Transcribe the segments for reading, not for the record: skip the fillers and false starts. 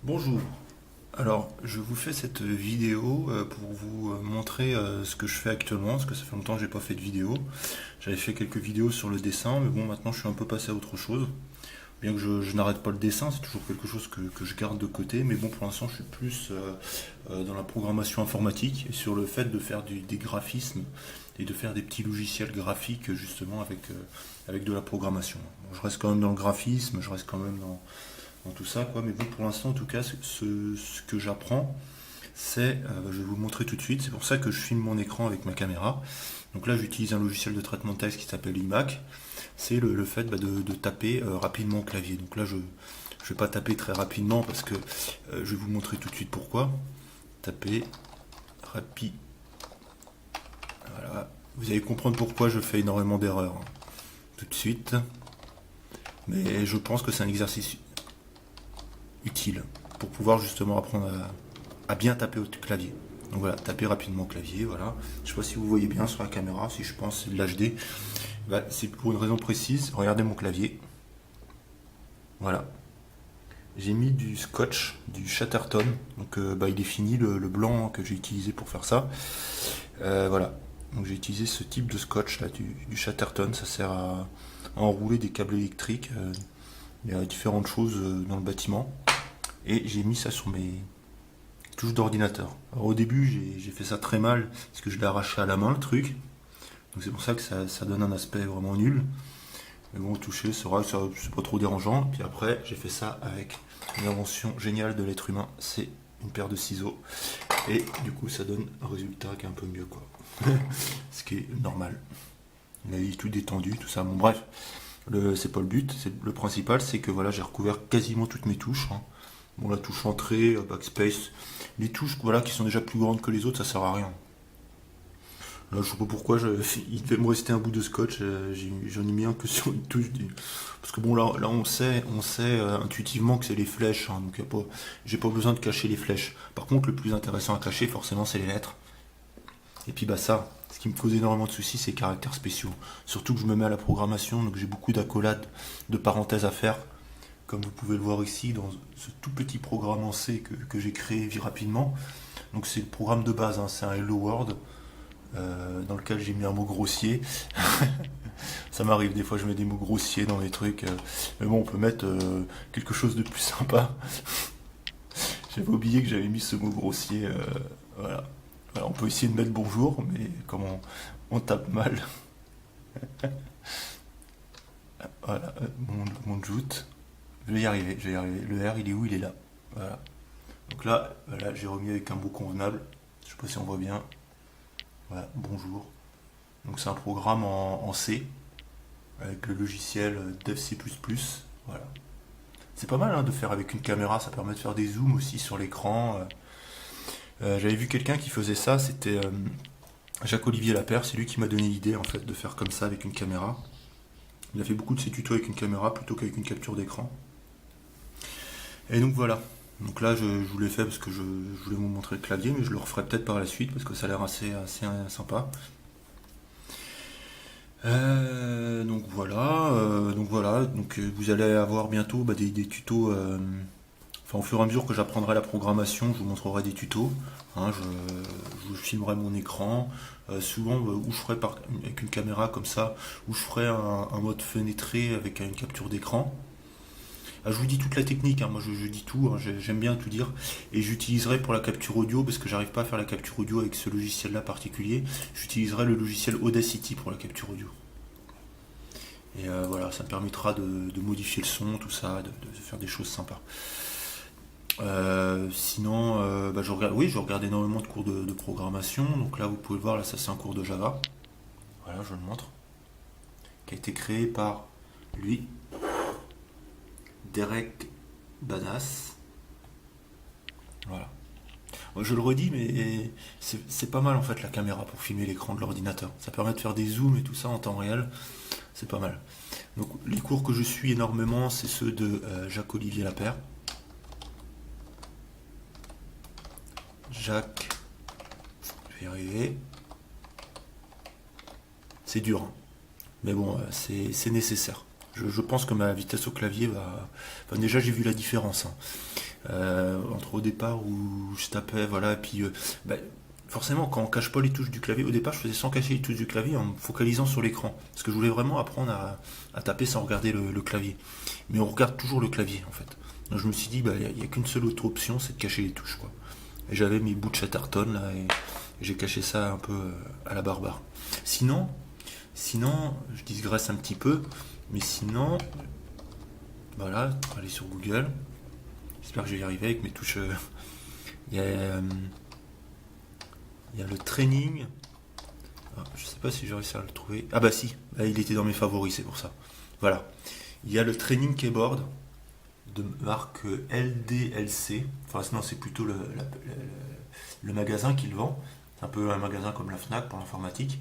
Bonjour. Alors, je vous fais cette vidéo pour vous montrer ce que je fais actuellement, parce que ça fait longtemps que j'ai pas fait de vidéo. J'avais fait quelques vidéos sur le dessin, mais bon, maintenant je suis un peu passé à autre chose. Bien que je n'arrête pas le dessin, c'est toujours quelque chose que je garde de côté, mais bon, pour l'instant, je suis plus dans la programmation informatique et sur le fait de faire des graphismes et de faire des petits logiciels graphiques justement avec de la programmation. Bon, je reste quand même dans le graphisme, je reste quand même dans tout ça, quoi. Mais bon, pour l'instant, en tout cas, ce que j'apprends, c'est, je vais vous le montrer tout de suite, c'est pour ça que je filme mon écran avec ma caméra. Donc là, j'utilise un logiciel de traitement de texte qui s'appelle iMac. C'est le fait de taper rapidement au clavier. Donc là, je ne vais pas taper très rapidement parce que je vais vous montrer tout de suite pourquoi. Taper rapide. Voilà. Vous allez comprendre pourquoi je fais énormément d'erreurs hein, tout de suite. Mais je pense que c'est un exercice utile pour pouvoir justement apprendre à bien taper au clavier. Donc voilà, taper rapidement au clavier, voilà. Je sais pas si vous voyez bien sur la caméra, si je pense c'est de l'HD. Bah, c'est pour une raison précise, regardez mon clavier. Voilà. J'ai mis du scotch, du Chatterton. Donc il est fini, le blanc que j'ai utilisé pour faire ça. Voilà. Donc j'ai utilisé ce type de scotch là, du Chatterton. Ça sert à enrouler des câbles électriques. Il y a différentes choses dans le bâtiment. Et j'ai mis ça sur mes touches d'ordinateur. Alors au début j'ai fait ça très mal parce que je l'ai arraché à la main le truc. Donc c'est pour ça que ça donne un aspect vraiment nul. Mais bon, toucher, c'est vrai que c'est pas trop dérangeant. Puis après, j'ai fait ça avec une invention géniale de l'être humain, c'est une paire de ciseaux. Et du coup, ça donne un résultat qui est un peu mieux, quoi. Ce qui est normal. Il a tout détendu, tout ça. Bon, bref, c'est pas le but. Le principal, c'est que voilà, j'ai recouvert quasiment toutes mes touches. Hein. Bon, la touche entrée, backspace, les touches voilà, qui sont déjà plus grandes que les autres, ça sert à rien. Là, je sais pas pourquoi, il devait me rester un bout de scotch, j'en ai mis un que sur une touche. Parce que bon, là on sait intuitivement que c'est les flèches, hein, donc j'ai pas besoin de cacher les flèches. Par contre, le plus intéressant à cacher, forcément, c'est les lettres. Et puis bah ça, ce qui me cause énormément de soucis, c'est les caractères spéciaux. Surtout que je me mets à la programmation, donc j'ai beaucoup d'accolades, de parenthèses à faire. Comme vous pouvez le voir ici, dans ce tout petit programme en C que j'ai créé rapidement. Donc c'est le programme de base, hein, c'est un Hello World. Dans lequel j'ai mis un mot grossier. Ça m'arrive, des fois je mets des mots grossiers dans les trucs. Mais bon, on peut mettre quelque chose de plus sympa. J'avais oublié que j'avais mis ce mot grossier. Voilà. Voilà, on peut essayer de mettre bonjour, mais comme on tape mal. Voilà, mon joute. Je vais y arriver, je vais y arriver. Le R, il est où? Il est là. Voilà. Donc là, voilà, j'ai remis avec un mot convenable. Je sais pas si on voit bien. Voilà, bonjour. Donc c'est un programme en C avec le logiciel DevC++. Voilà. C'est pas mal hein, de faire avec une caméra, ça permet de faire des zooms aussi sur l'écran. J'avais vu quelqu'un qui faisait ça, c'était Jacques-Olivier Lapère, c'est lui qui m'a donné l'idée en fait de faire comme ça avec une caméra. Il a fait beaucoup de ses tutos avec une caméra plutôt qu'avec une capture d'écran. Et donc voilà. Donc là je vous l'ai fait parce que je voulais vous montrer le clavier, mais je le referai peut-être par la suite parce que ça a l'air assez sympa. Donc vous allez avoir bientôt des tutos. Enfin, au fur et à mesure que j'apprendrai la programmation, je vous montrerai des tutos. Hein, je vous filmerai mon écran. Souvent, où je ferai avec une caméra comme ça, où je ferai un mode fenêtré avec une capture d'écran. Ah, je vous dis toute la technique, hein, moi je dis tout, hein, j'aime bien tout dire. Et j'utiliserai pour la capture audio, parce que j'arrive pas à faire la capture audio avec ce logiciel-là particulier, j'utiliserai le logiciel Audacity pour la capture audio. Et voilà, ça me permettra de modifier le son, tout ça, de faire des choses sympas. Sinon, je regarde énormément de cours de programmation. Donc là, vous pouvez le voir, là, ça c'est un cours de Java. Voilà, je le montre. Qui a été créé par lui, Derek Banas. Voilà. Je le redis, mais c'est pas mal en fait la caméra pour filmer l'écran de l'ordinateur. Ça permet de faire des zooms et tout ça en temps réel. C'est pas mal. Donc les cours que je suis énormément, c'est ceux de Jacques-Olivier Lapère. Jacques, je vais y arriver. C'est dur, hein. Mais bon, c'est nécessaire. Je pense que ma vitesse au clavier va. Enfin, déjà, j'ai vu la différence. Hein. Entre au départ où je tapais, voilà, et puis bah, forcément quand on cache pas les touches du clavier, au départ je faisais sans cacher les touches du clavier en me focalisant sur l'écran, parce que je voulais vraiment apprendre à taper sans regarder le clavier. Mais on regarde toujours le clavier en fait. Donc je me suis dit, bah, il n'y a qu'une seule autre option, c'est de cacher les touches, quoi. Et j'avais mes bouts de Chatterton là, et j'ai caché ça un peu à la barbare. Sinon, sinon, je digresse un petit peu, mais sinon, voilà, aller sur Google. J'espère que je vais y arriver avec mes touches. Il y a, il y a le training. Ah, je sais pas si j'ai réussi à le trouver. Ah bah si, bah, il était dans mes favoris, c'est pour ça. Voilà. Il y a le training keyboard de marque LDLC. Enfin, non, c'est plutôt le magasin qui le vend. C'est un peu un magasin comme la Fnac pour l'informatique.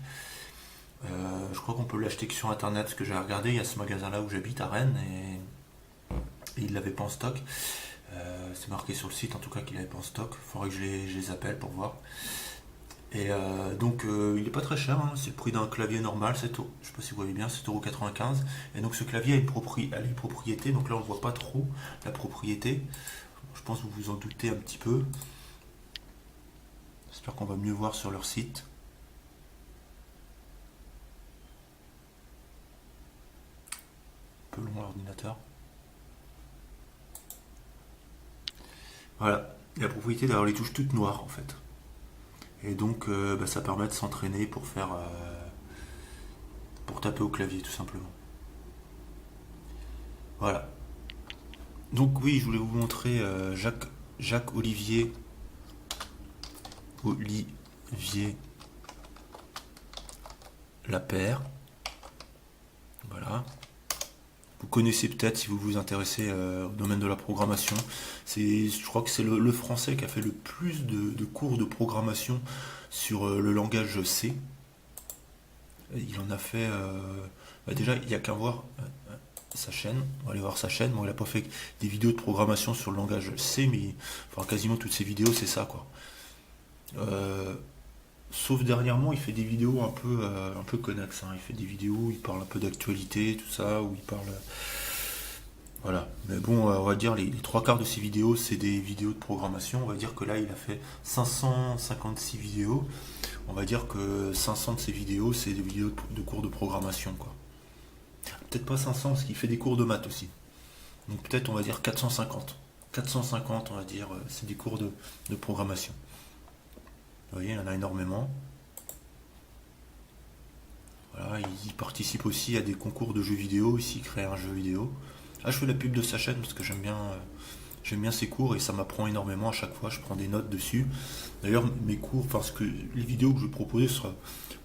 Je crois qu'on peut l'acheter que sur internet, parce que j'ai regardé, il y a ce magasin là où j'habite à Rennes et il l'avait pas en stock. C'est marqué sur le site en tout cas qu'il n'avait pas en stock. Il faudrait que je les appelle pour voir. Et donc il n'est pas très cher, hein. C'est le prix d'un clavier normal, je ne sais pas si vous voyez bien, 7,95 €. Et donc ce clavier a une propriété, donc là on ne voit pas trop la propriété. Je pense que vous vous en doutez un petit peu. J'espère qu'on va mieux voir sur leur site. Un peu long l'ordinateur. Voilà, la propriété d'avoir les touches toutes noires en fait. Et donc bah, ça permet de s'entraîner pour taper au clavier tout simplement. Voilà. Donc oui, je voulais vous montrer Jacques Olivier Lapère. Voilà. Vous connaissez peut-être si vous vous intéressez au domaine de la programmation. Je crois que c'est le français qui a fait le plus de cours de programmation sur le langage C. Il en a fait. Bah déjà, il n'y a qu'à voir sa chaîne. On va aller voir sa chaîne. Bon, il n'a pas fait des vidéos de programmation sur le langage C, mais enfin, quasiment toutes ses vidéos, c'est ça, quoi. Sauf dernièrement, il fait des vidéos un peu connexes, hein. Il fait des vidéos où il parle un peu d'actualité, tout ça, où il parle. Voilà. Mais bon, on va dire les trois quarts de ses vidéos, c'est des vidéos de programmation. On va dire que là, il a fait 556 vidéos. On va dire que 500 de ses vidéos, c'est des vidéos de cours de programmation, quoi. Peut-être pas 500, parce qu'il fait des cours de maths aussi. Donc peut-être, on va dire 450. 450, on va dire, c'est des cours de programmation. Vous voyez, il y en a énormément. Voilà, il participe aussi à des concours de jeux vidéo. Ici, il crée un jeu vidéo. Là, je fais la pub de sa chaîne parce que j'aime bien ses cours et ça m'apprend énormément à chaque fois. Je prends des notes dessus. D'ailleurs, mes cours, parce que les vidéos que je vais proposer,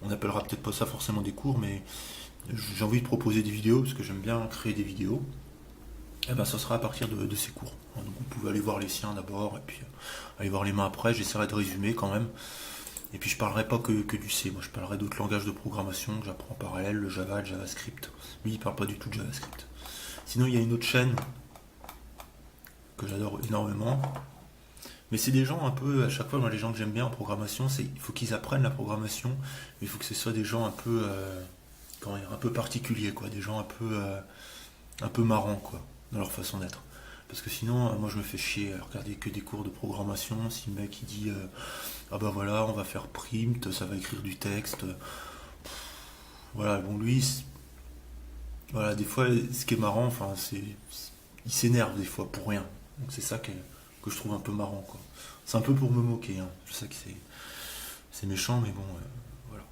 on n'appellera peut-être pas ça forcément des cours, mais j'ai envie de proposer des vidéos parce que j'aime bien créer des vidéos. Et ben, ça sera à partir de ces cours. Donc, vous pouvez aller voir les siens d'abord et puis aller voir les mains après. J'essaierai de résumer quand même. Et puis je parlerai pas que du C, moi je parlerai d'autres langages de programmation que j'apprends en parallèle, le Java, le JavaScript. Lui il parle pas du tout de JavaScript. Sinon il y a une autre chaîne que j'adore énormément. Mais c'est des gens un peu, à chaque fois, moi les gens que j'aime bien en programmation, il faut qu'ils apprennent la programmation, mais il faut que ce soit des gens un peu un peu particuliers, quoi, des gens un peu marrants, quoi, dans leur façon d'être. Parce que sinon, moi je me fais chier à regarder que des cours de programmation. Si le mec il dit ah bah voilà, on va faire print, ça va écrire du texte. Voilà, bon lui, voilà, des fois ce qui est marrant, enfin il s'énerve des fois pour rien. Donc c'est ça que je trouve un peu marrant, quoi. C'est un peu pour me moquer, hein. Je sais que c'est méchant, mais bon, voilà.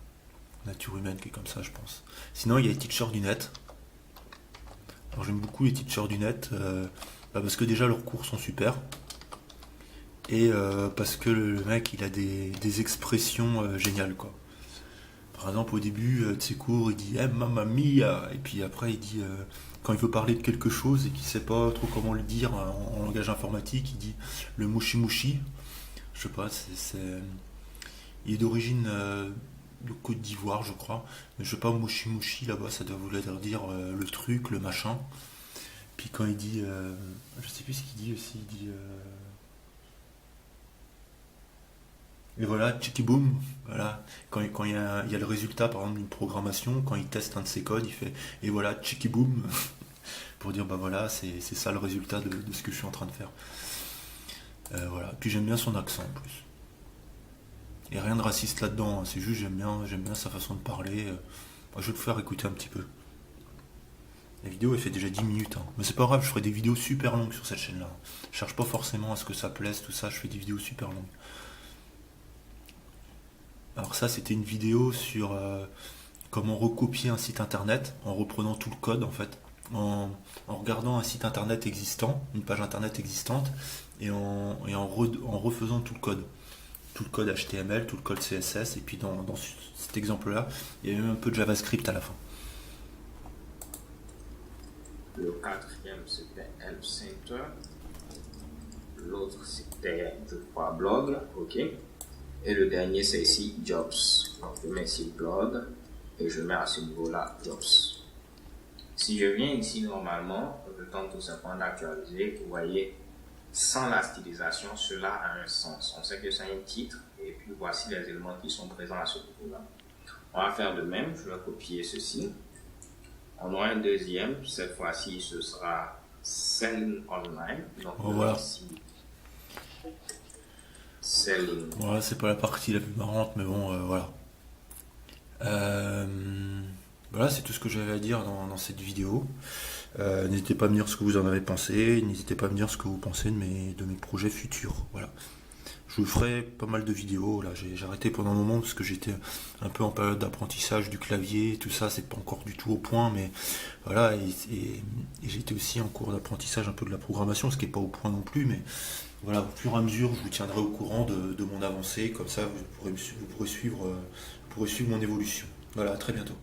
Nature humaine qui est comme ça, je pense. Sinon, il y a les teachers du net. Alors j'aime beaucoup les teachers du net. Parce que déjà leurs cours sont super et parce que le mec il a des expressions géniales, quoi. Par exemple au début de ses cours il dit hey, mamma mia et puis après il dit quand il veut parler de quelque chose et qu'il sait pas trop comment le dire en langage informatique il dit le mouchi mouchi. Je sais pas, il est d'origine de Côte d'Ivoire je crois, mais je sais pas, mouchi mouchi là-bas ça doit vouloir dire le truc, le machin. Puis quand il dit, je sais plus ce qu'il dit aussi, il dit, et voilà, tchiki boom, voilà. Quand il y a le résultat, par exemple, d'une programmation, quand il teste un de ses codes, il fait, et voilà, tchiki boom, pour dire, bah voilà, c'est ça le résultat de ce que je suis en train de faire. Voilà. Puis j'aime bien son accent en plus. Et rien de raciste là-dedans, hein. C'est juste j'aime bien sa façon de parler. Moi, je vais te faire écouter un petit peu. La vidéo elle fait déjà 10 minutes, hein. Mais c'est pas grave, je ferai des vidéos super longues sur cette chaîne-là. Je cherche pas forcément à ce que ça plaise, tout ça, je fais des vidéos super longues. Alors ça c'était une vidéo sur comment recopier un site internet en reprenant tout le code en fait. En regardant un site internet existant, une page internet existante, en refaisant tout le code. Tout le code HTML, tout le code CSS, et puis dans cet exemple-là, il y a même un peu de JavaScript à la fin. Le quatrième, c'était Help Center. L'autre, c'était, je crois, Blog. OK. Et le dernier, c'est ici, Jobs. Donc, je mets ici Blog et je mets à ce niveau-là Jobs. Si je viens ici, normalement, je tente tout simplement d'actualiser. Vous voyez, sans la stylisation, cela a un sens. On sait que c'est un titre et puis voici les éléments qui sont présents à ce niveau-là. On va faire de même. Je vais copier ceci. On aura un deuxième. Cette fois-ci, ce sera Selling Online. Donc, Voilà. ici, Selling. Voilà, c'est pas la partie la plus marrante, mais bon, voilà. Voilà, c'est tout ce que j'avais à dire dans cette vidéo. N'hésitez pas à me dire ce que vous en avez pensé. N'hésitez pas à me dire ce que vous pensez de mes projets futurs. Voilà. Je vous ferai pas mal de vidéos. Là, j'ai arrêté pendant un moment parce que j'étais un peu en période d'apprentissage du clavier, tout ça, c'est pas encore du tout au point, mais voilà. Et j'étais aussi en cours d'apprentissage un peu de la programmation, ce qui est pas au point non plus, mais voilà, au fur et à mesure, je vous tiendrai au courant de mon avancée. Comme ça, vous pourrez suivre mon évolution. Voilà, à très bientôt.